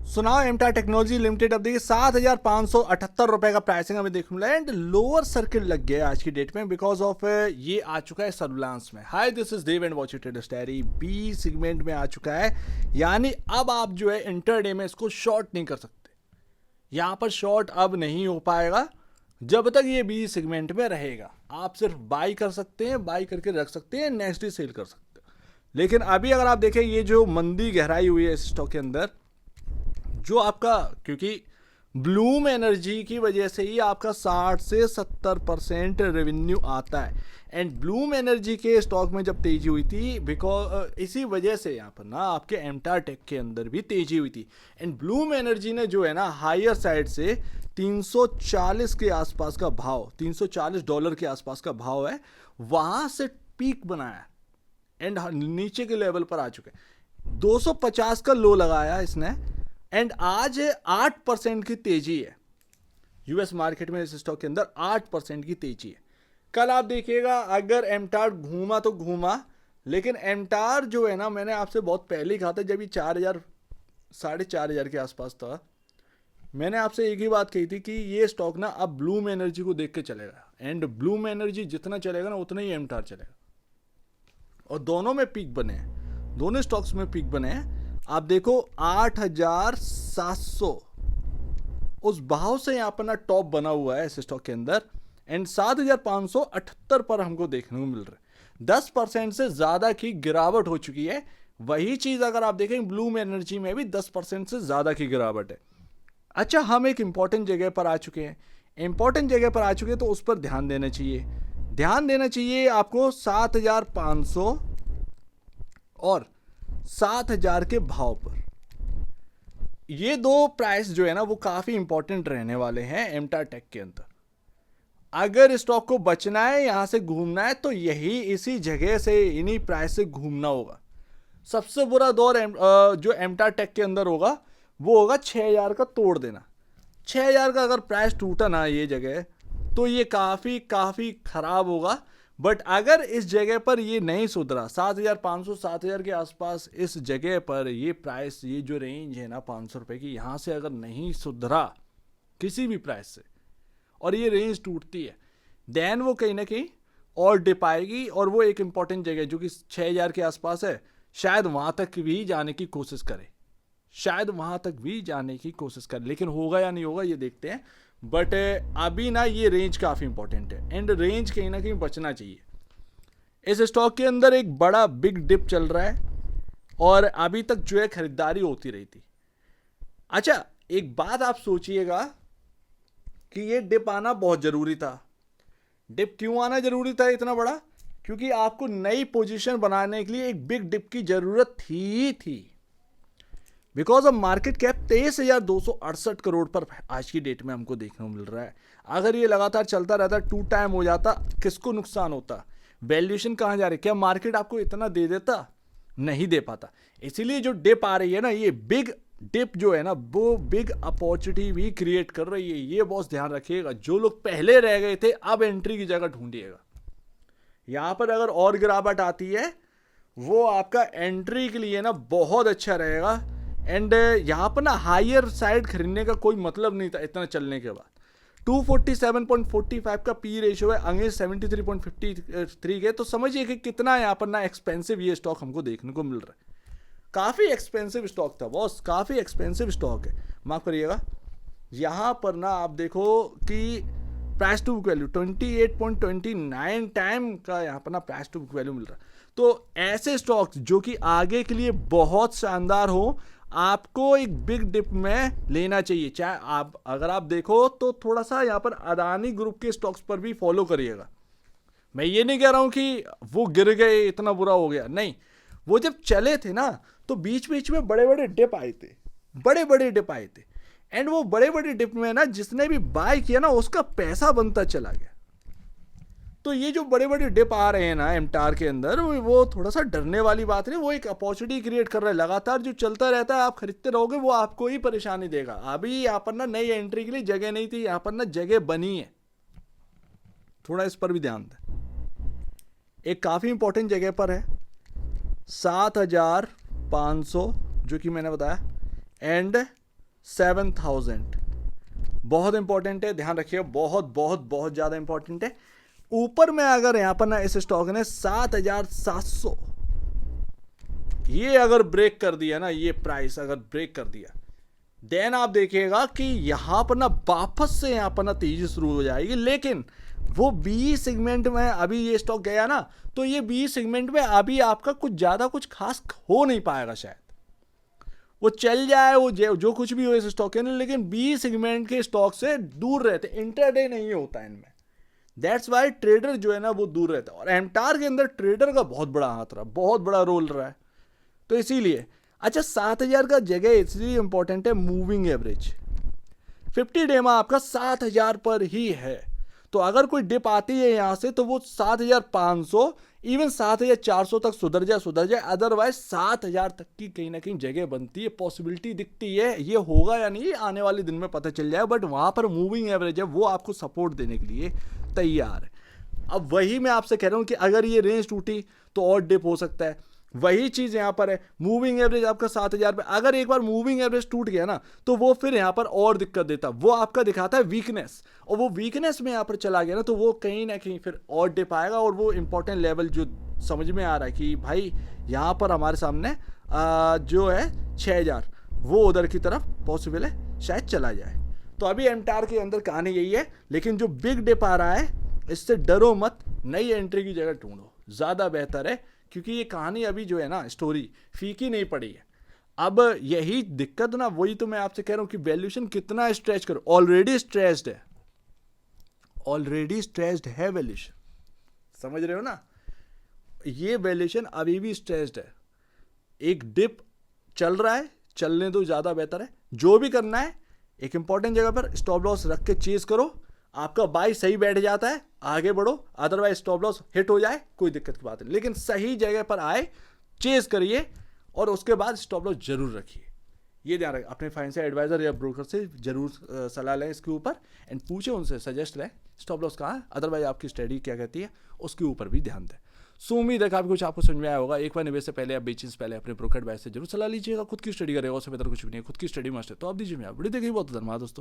सुनाओ एमटा technology limited अब देखिए 7,578 रुपए का प्राइसिंग हमें देखने मिला है एंड लोअर सर्किट लग गया आज की डेट में बिकॉज ऑफ ये आ चुका है सर्विलांस में। Hi this is Dev and watch it starry B segment में आ चुका है, यानी अब आप जो है इंटरडे में इसको शॉर्ट नहीं कर सकते। यहाँ पर शॉर्ट अब नहीं हो पाएगा जब तक ये बी सेगमेंट में रहेगा। आप सिर्फ बाई कर सकते हैं, बाई करके रख सकते हैं, नेक्स्ट डे सेल कर सकते हैं। लेकिन अभी अगर आप देखें ये जो मंदी गहराई हुई है इस स्टॉक के अंदर, जो आपका क्योंकि ब्लूम एनर्जी की वजह से ही आपका 60 से 70% रेवेन्यू आता है एंड ब्लूम एनर्जी के स्टॉक में जब तेजी हुई थी बिकॉज इसी वजह से यहाँ पर ना आपके एमटा टेक के अंदर भी तेजी हुई थी एंड ब्लूम एनर्जी ने जो है ना हायर साइड से 340 के आसपास का भाव, $340 के आसपास का भाव है, वहां से पीक बनाया एंड नीचे के लेवल पर आ चुके हैं। 250 का लो लगाया इसने एंड आज 8% की तेजी है यूएस मार्केट में। इस स्टॉक के अंदर 8% की तेजी है। कल आप देखिएगा अगर एमटार घूमा तो घूमा, लेकिन एमटार जो है ना, मैंने आपसे बहुत पहले ही कहा था जब ये 4,000 4,500 के आसपास था, मैंने आपसे एक ही बात कही थी कि ये स्टॉक ना अब ब्लूम एनर्जी को देख के चलेगा एंड ब्लूम एनर्जी जितना चलेगा ना उतना ही एमटार चलेगा। और दोनों में पीक बने हैं, दोनों स्टॉक्स में पीक बने हैं। आप देखो 8,700 उस भाव से यहाँ पर ना टॉप बना हुआ है इस स्टॉक के अंदर एंड 7,578 पर हमको देखने को मिल रहा है। 10% से ज्यादा की गिरावट हो चुकी है। वही चीज अगर आप देखें ब्लूम एनर्जी में भी 10% से ज्यादा की गिरावट है। अच्छा, हम एक इंपॉर्टेंट जगह पर आ चुके हैं, इंपॉर्टेंट जगह पर आ चुके हैं तो उस पर ध्यान देना चाहिए। ध्यान देना चाहिए आपको 7,500 और 7,000 के भाव पर। ये दो प्राइस जो है ना वो काफी इंपॉर्टेंट रहने वाले हैं एमटा टेक के अंदर। अगर स्टॉक को बचना है, यहां से घूमना है, तो यही इसी जगह से इन्हीं प्राइस से घूमना होगा। सबसे बुरा दौर जो एमटा टेक के अंदर होगा वो होगा 6,000 का तोड़ देना। 6,000 का अगर प्राइस टूटा ना ये जगह, तो ये काफी काफी खराब होगा। बट अगर इस जगह पर ये नहीं सुधरा, 7,500 7,000 के आसपास इस जगह पर ये प्राइस, ये जो रेंज है ना 500 रुपए की, यहां से अगर नहीं सुधरा किसी भी प्राइस से और ये रेंज टूटती है, देन वो कहीं ना कहीं और डिप आएगी और वो एक इंपॉर्टेंट जगह जो कि 6,000 के आसपास है, शायद वहां तक भी जाने की कोशिश करे, शायद वहां तक भी जाने की कोशिश करे। लेकिन होगा या नहीं होगा ये देखते हैं। बट अभी ना ये रेंज काफ़ी इंपॉर्टेंट है एंड रेंज कहीं ना कहीं बचना चाहिए। इस स्टॉक के अंदर एक बड़ा बिग डिप चल रहा है और अभी तक जो है खरीदारी होती रही थी। अच्छा, एक बात आप सोचिएगा कि ये डिप आना बहुत ज़रूरी था। डिप क्यों आना ज़रूरी था इतना बड़ा? क्योंकि आपको नई पोजीशन बनाने के लिए एक बिग डिप की ज़रूरत थी। Because of market cap 23,268 crore पर आज की डेट में हमको देखने को मिल रहा है। अगर ये लगातार चलता रहता, 2 टाइम हो जाता, किसको नुकसान होता? वैल्यूएशन कहाँ जा रही? क्या मार्केट आपको इतना दे देता? नहीं दे पाता। इसीलिए जो डिप आ रही है ना, ये बिग डिप जो है ना, वो बिग अपॉर्चुनिटी भी क्रिएट कर रही है। ये बहुत ध्यान रखिएगा। जो लोग पहले रह गए थे अब एंट्री की जगह ढूंढिएगा। यहां पर अगर और गिरावट आती है वो आपका एंट्री के लिए ना बहुत अच्छा रहेगा। एंड यहाँ पर ना हायर साइड खरीदने का कोई मतलब नहीं था इतना चलने के बाद। 247.45 का पी रेशियो है अगेंस्ट 73.53 के, तो समझिए कि कितना यहाँ पर ना एक्सपेंसिव ये स्टॉक हमको देखने को मिल रहा है। काफ़ी एक्सपेंसिव स्टॉक था बॉस, काफ़ी एक्सपेंसिव स्टॉक है, माफ़ करिएगा। यहाँ पर ना आप देखो कि price to book value 28.29 time का यहाँ पर ना प्राइस टू बुक वैल्यू मिल रहा है। तो ऐसे स्टॉक्स जो कि आगे के लिए बहुत शानदार हो, आपको एक बिग डिप में लेना चाहिए। चाहे आप अगर आप देखो तो थोड़ा सा यहाँ पर अदानी ग्रुप के स्टॉक्स पर भी फॉलो करिएगा। मैं ये नहीं कह रहा हूँ कि वो गिर गए इतना बुरा हो गया, नहीं। वो जब चले थे ना तो बीच बीच में बड़े बड़े डिप आए थे, बड़े बड़े डिप आए थे एंड वो बड़े बड़े डिप में ना जिसने भी बाय किया ना उसका पैसा बनता चला गया। तो ये जो बड़े बड़े डिप आ रहे हैं ना एमटार के अंदर, वो थोड़ा सा डरने वाली बात नहीं, वो एक अपॉर्चुनिटी क्रिएट कर रहा है। लगातार जो चलता रहता है आप खरीदते रहोगे वो आपको ही परेशानी देगा। अभी यहाँ पर ना नई एंट्री के लिए जगह नहीं थी, यहाँ पर ना जगह बनी है, थोड़ा इस पर भी ध्यान दें। एक काफ़ी इंपॉर्टेंट जगह पर है 7,500 जो कि मैंने बताया एंड 7,000, बहुत इंपॉर्टेंट है, ध्यान रखिए, बहुत बहुत बहुत ज़्यादा इंपॉर्टेंट है। ऊपर में अगर यहाँ पर ना इस स्टॉक ने 7,700 ये अगर ब्रेक कर दिया ना, ये प्राइस अगर ब्रेक कर दिया, देन आप देखिएगा कि यहाँ पर ना वापस से यहाँ पर ना तेजी शुरू हो जाएगी। लेकिन वो बी सेगमेंट में अभी ये स्टॉक गया ना, तो ये बी सेगमेंट में अभी आपका कुछ ज़्यादा कुछ खास हो नहीं पाएगा, शायद वो चल जाए, वो जो कुछ भी हो इस स्टॉक के अंदर, लेकिन बी सेगमेंट के स्टॉक से दूर रहते, इंटरडे नहीं होता है इनमें। दैट्स वाई ट्रेडर जो है ना वो दूर रहता है, और एमटार के अंदर ट्रेडर का बहुत बड़ा हाथ रहा, बहुत बड़ा रोल रहा है, तो इसीलिए। अच्छा, 7,000 का जगह इसलिए इंपॉर्टेंट है, मूविंग एवरेज 50 डे में आपका 7,000 पर ही है। तो अगर कोई डिप आती है यहाँ से तो वो 7,500 इवन 7,400 तक सुधर जाए, अदरवाइज 7,000 तक की कहीं ना कहीं जगह बनती है, पॉसिबिलिटी दिखती है। ये होगा या नहीं आने वाले दिन में पता चल जाए, बट वहाँ पर मूविंग एवरेज है, वो आपको सपोर्ट देने के लिए तैयार है। अब वही मैं आपसे कह रहा हूँ कि अगर ये रेंज टूटी तो और डिप हो सकता है, वही चीज़ यहाँ पर है। मूविंग एवरेज आपका 7,000 पे, अगर एक बार मूविंग एवरेज टूट गया ना तो वो फिर यहाँ पर और दिक्कत देता, वो आपका दिखाता है वीकनेस, और वो वीकनेस में यहाँ पर चला गया ना तो वो कहीं ना कहीं फिर और डिप आएगा। और वो इंपॉर्टेंट लेवल जो समझ में आ रहा है कि भाई यहाँ पर हमारे सामने जो है 6,000, वो उधर की तरफ पॉसिबल है शायद चला जाए। तो अभी एमटार के अंदर कहानी यही है, लेकिन जो बिग डिप आ रहा है इससे डरो मत, नई एंट्री की जगह ढूंढो, ज़्यादा बेहतर है, क्योंकि ये कहानी अभी जो है ना स्टोरी फीकी नहीं पड़ी है। अब यही दिक्कत ना, वही तो मैं आपसे कह रहा हूं कि वैल्यूएशन कितना स्ट्रेच करो, ऑलरेडी स्ट्रेच्ड है वैल्यूएशन, समझ रहे हो ना, ये वैल्यूएशन अभी भी स्ट्रेच्ड है। एक डिप चल रहा है, चलने दो, ज़्यादा बेहतर है। जो भी करना है एक इंपॉर्टेंट जगह पर स्टॉप लॉस रख के चेज करो, आपका बाई सही बैठ जाता है आगे बढ़ो, अदरवाइज स्टॉप लॉस हिट हो जाए कोई दिक्कत की बात नहीं, लेकिन सही जगह पर आए, चेज करिए, और उसके बाद स्टॉप लॉस जरूर रखिए। ये ध्यान रखें, अपने फाइनेंशियल एडवाइजर या ब्रोकर से जरूर सलाह लें इसके ऊपर, एंड पूछे उनसे, सजेस्ट लें स्टॉप लॉस कहाँ है, अदरवाइज आपकी स्टडी क्या कहती है उसके ऊपर भी ध्यान दें। सो उम्मीद है कि कुछ आपको समझ में आया होगा। एक बार निवेश से पहले या बेचने से पहले अपने ब्रोकर एडवाइस से जरूर सलाह लीजिएगा, खुद की स्टडी करेगा, उससे बेहतर कुछ भी नहीं, खुद की स्टडी मस्ट है। तो आप दीजिए, मैं वीडियो देखिए, बहुत धन्यवाद दोस्तों।